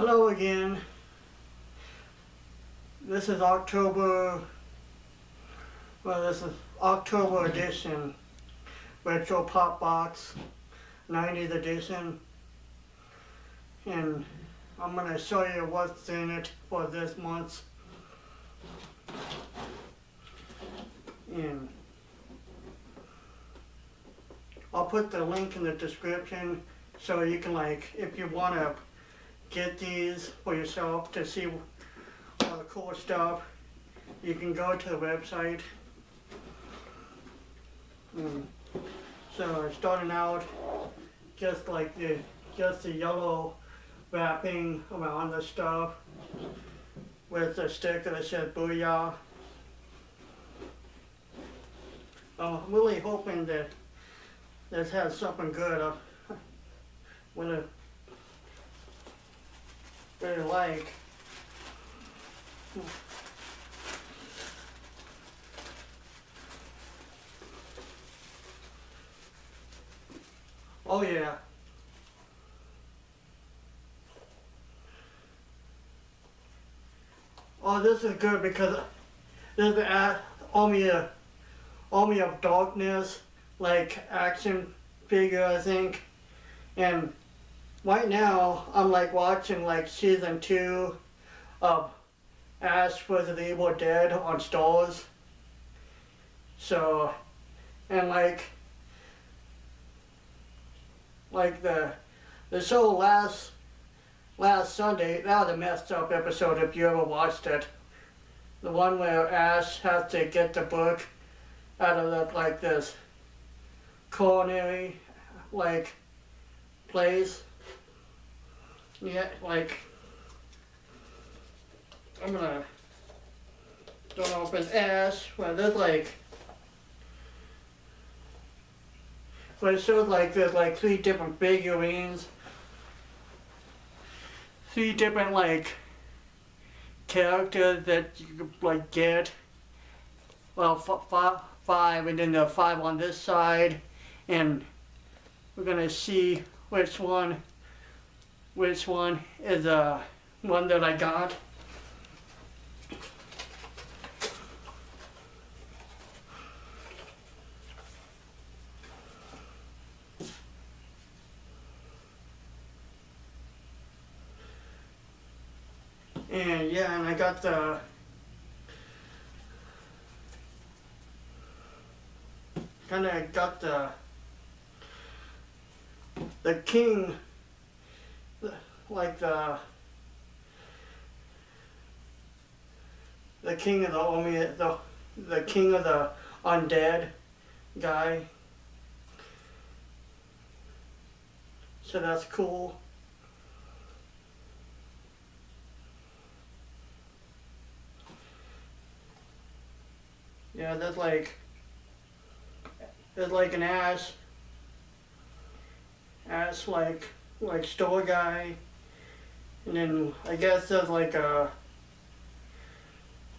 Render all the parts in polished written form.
Hello again. This is this is October edition, Retro Pop Box 90s edition. And I'm going to show you what's in it for this month. And I'll put the link in the description so you can, if you want to get these for yourself to see all the cool stuff, you can go to the website. So starting out, just the yellow wrapping around the stuff with a sticker that says Booyah. I'm really hoping that this has something good. I really like. Oh yeah. Oh, this is good because this is Army of Darkness, like action figure, I think. And right now I'm watching season 2 of Ash vs. the Evil Dead on Stars. So, and the show last Sunday, that was a messed up episode if you ever watched it. The one where Ash has to get the book out of this culinary place. Yeah, I'm gonna don't know if it's Ash, but there's but it shows there's 3 different figurines, 3 different characters that you could get. Well, 5, and then the 5 on this side, and we're gonna see which one is one that I got. And yeah, and I got the king, the king of the king of the undead guy. So that's cool. Yeah, there's an Ash store guy, and then I guess there's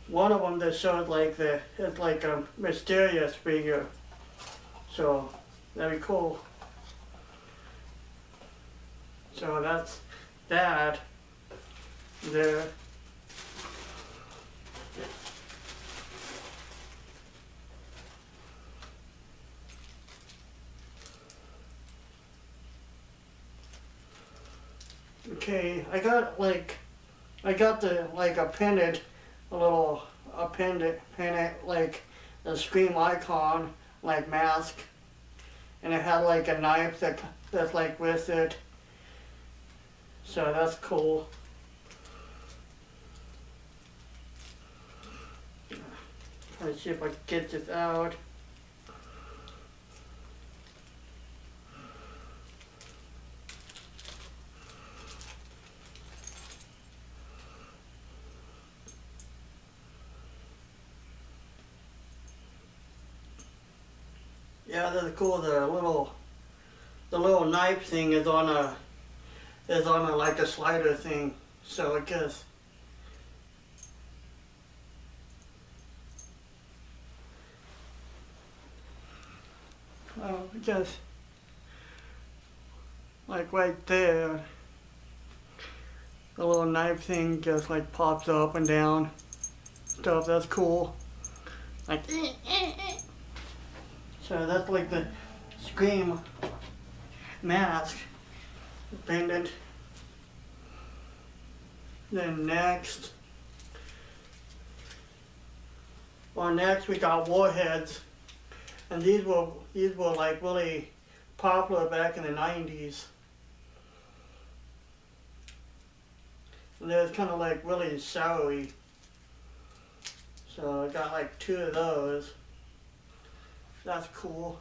one of them that shows it's a mysterious figure. So that'd be cool. So that's that there. Okay, I got a pendant, a Scream icon, mask, and it had a knife that's with it. So that's cool. Let's see if I can get this out. Yeah, that's cool. The little knife thing is on a a slider thing. So I guess right there. the little knife thing just like pops up and down. Stuff that's cool. Like, so that's like the Scream mask pendant. Then next we got warheads, and these were like really popular back in the 90's. And they're kind of like really soury. So I got like 2 of those. That's cool.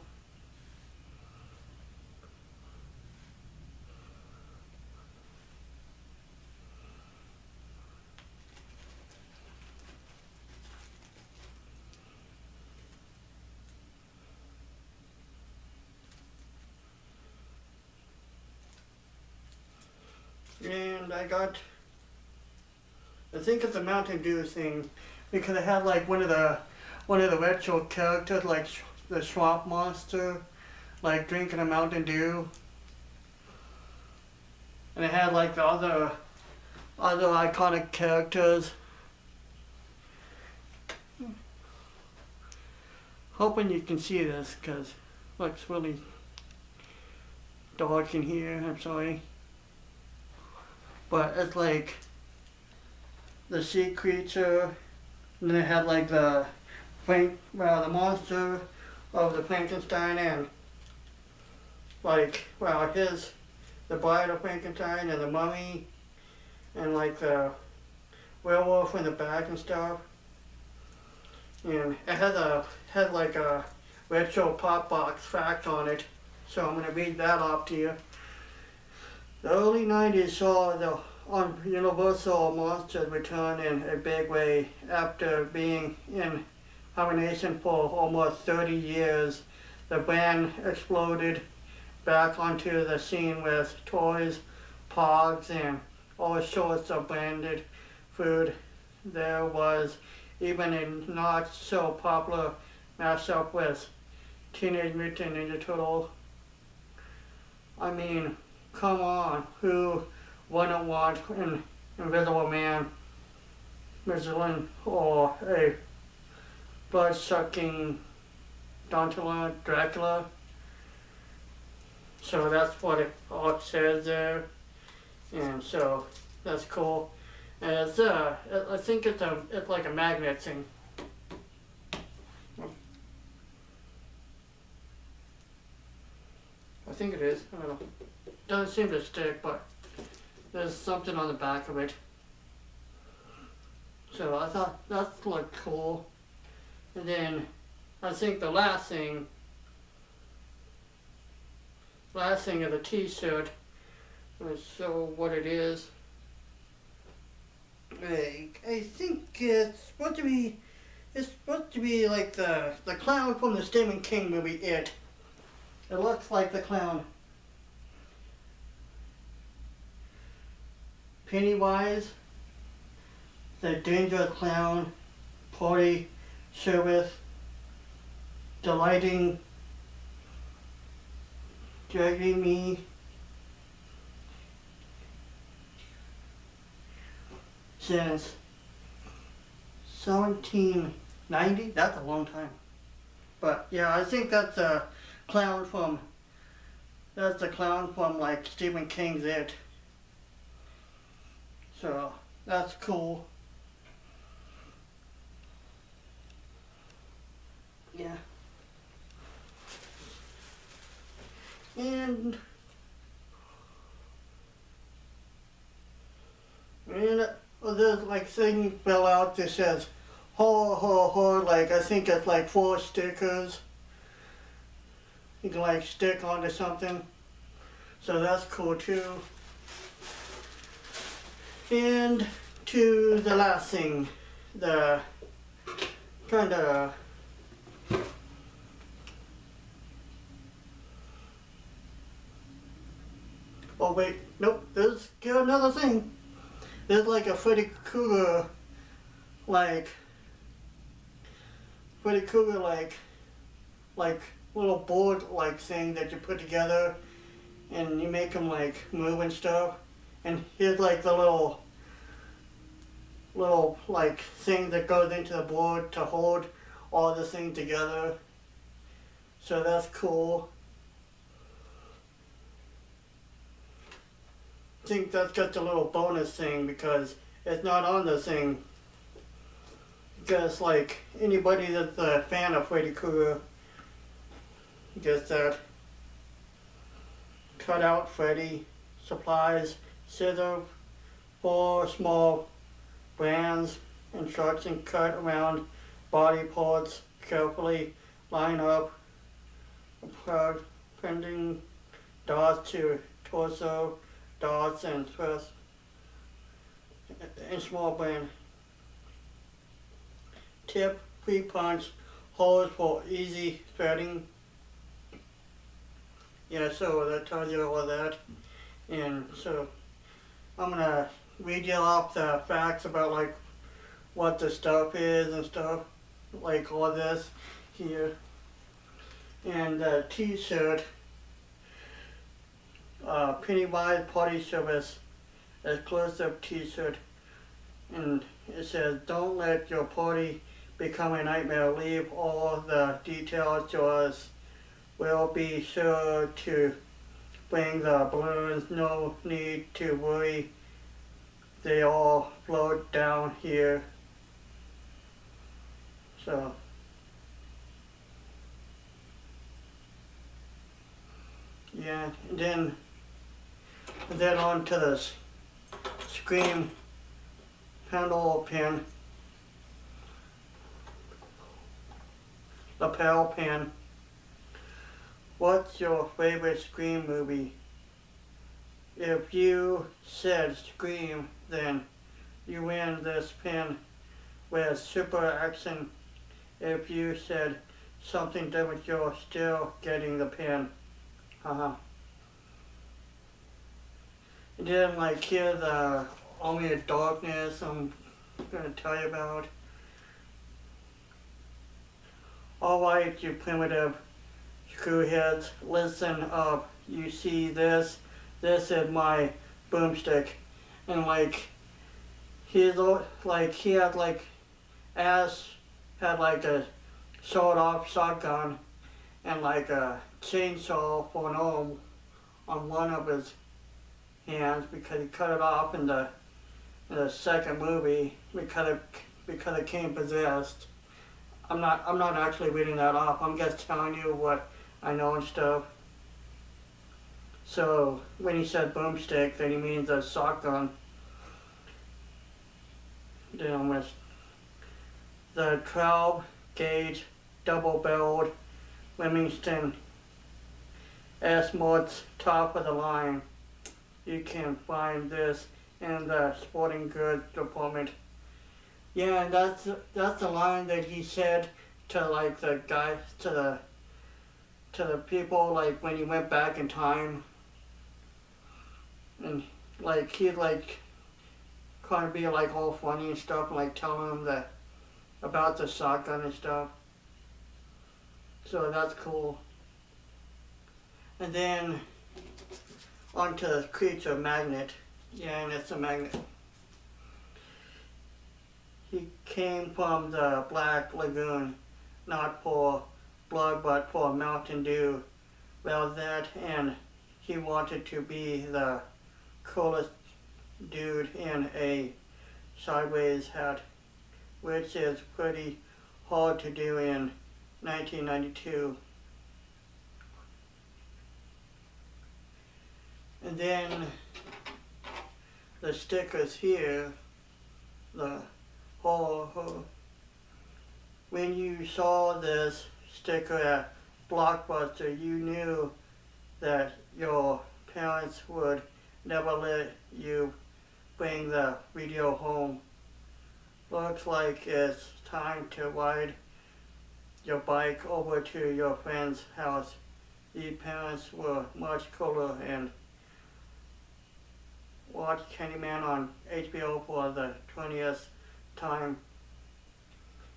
And I think it's a Mountain Dew thing, because it had like one of the retro characters, like the Swamp Monster, like drinking a Mountain Dew, and it had like the other iconic characters. Hoping you can see this, because it looks really dark in here. I'm sorry. But it's like the sea creature, and then it had like the monster of the Frankenstein, and like the Bride of Frankenstein and the Mummy, and like the werewolf in the back and stuff. And it had like a retro pop box fact on it, so I'm gonna read that off to you. The early 90's saw the Universal Monsters return in a big way after being in hibernation for almost 30 years. The brand exploded back onto the scene with toys, pogs, and all sorts of branded food. There was even a not so popular mashup with Teenage Mutant Ninja Turtles. I mean, come on, who wouldn't want an Invisible Man, Michelin, or a blood-sucking Dracula? So that's what it all says there, and so that's cool. And it's I think it's like a magnet thing. I think it is. I don't know. Doesn't seem to stick, but there's something on the back of it. So I thought that looked cool. And then I think the last thing of the t-shirt, let's show what it is. I think it's supposed to be like the clown from the Stephen King movie, It. It looks like the clown. Pennywise, the dangerous clown, party, service, delighting, dragging me, since 1790. That's a long time. But yeah, I think that's a clown from like Stephen King's It. So that's cool. Yeah. And there's like thing fell out that says ho ho ho, like I think it's like 4 stickers you can like stick onto something, so that's cool too. And to the last thing, the kind of oh wait, nope, there's another thing. There's like a Freddy Krueger like little board like thing that you put together and you make them like move and stuff. And here's like the little little like thing that goes into the board to hold all the things together. So that's cool. I think that's just a little bonus thing because it's not on the thing. Because like anybody that's a fan of Freddy Krueger gets that. Cut out Freddy supplies, scissor, 4 small brands, instruction cut around body parts, carefully line up, printing dots to torso, dots and thrust, and small brand. Tip, 3-punch holes for easy threading. Yeah, so that tells you all of that. And so I'm gonna read you off the facts about like what the stuff is and stuff, like all this here. And the t-shirt, Pennywise Party Service exclusive t-shirt. And it says, don't let your party become a nightmare. Leave all the details to us. We'll be sure to bring the balloons. No need to worry. They all float down here. So yeah, and then on to the Scream handle pin, lapel pin. What's your favorite Scream movie? If you said Scream, then you win this pin with super action. If you said something different, you're still getting the pin. And then like here the Army of Darkness I'm gonna tell you about. Alright, you primitive screwheads, listen up. You see this? This is my boomstick. And like he had like Ash had like a sawed off shotgun and like a chainsaw for an arm on one of his hands because he cut it off in the second movie because it came possessed. I'm not actually reading that off. I'm just telling you what I know and stuff. So when he said boomstick, then he means a shotgun. Then with the 12 gauge double barreled Remington S-Mod's top of the line. You can find this in the sporting goods department. Yeah, and that's the line that he said to like the guy to the people like when he went back in time, and like he'd like kind of be like all funny and stuff, and like telling them about the shotgun and stuff. So that's cool. And then onto the creature magnet. Yeah, and it's a magnet. He came from the Black Lagoon, not for blood but for Mountain Dew. Well, that and he wanted to be the coolest dude in a sideways hat, which is pretty hard to do in 1992. And then the stickers here, the when you saw this sticker at Blockbuster, you knew that your parents would never let you bring the video home. Looks like it's time to ride your bike over to your friend's house. Your parents were much cooler and watched Candyman on HBO for the 20th time.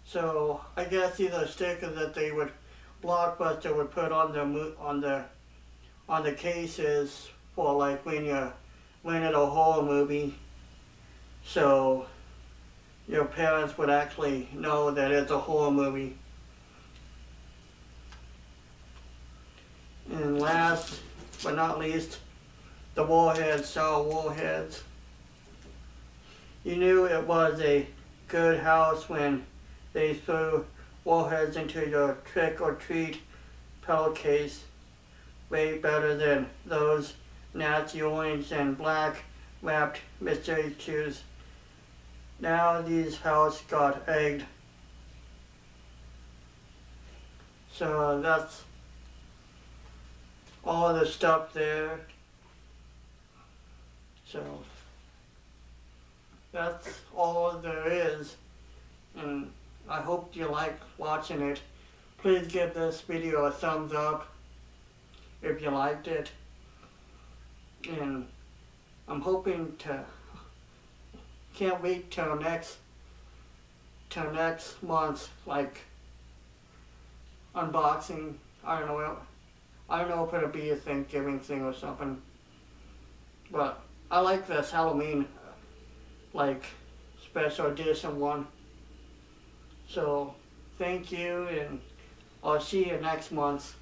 So I guess these are stickers that they would Blockbuster would put on the cases for like when you rented a horror movie. So your parents would actually know that it's a horror movie. And last but not least, the warheads, style warheads. You knew it was a good house when they threw warheads into your trick-or-treat pill case. Way better than those nasty orange and black wrapped mystery shoes. Now these house got egged. So that's all the stuff there. So that's all there is, and I hope you like watching it. Please give this video a thumbs up if you liked it, and I'm hoping to, can't wait till next month's like unboxing. I don't know if it'll be a Thanksgiving thing or something, but I like this Halloween like special edition one. So thank you, and I'll see you next month.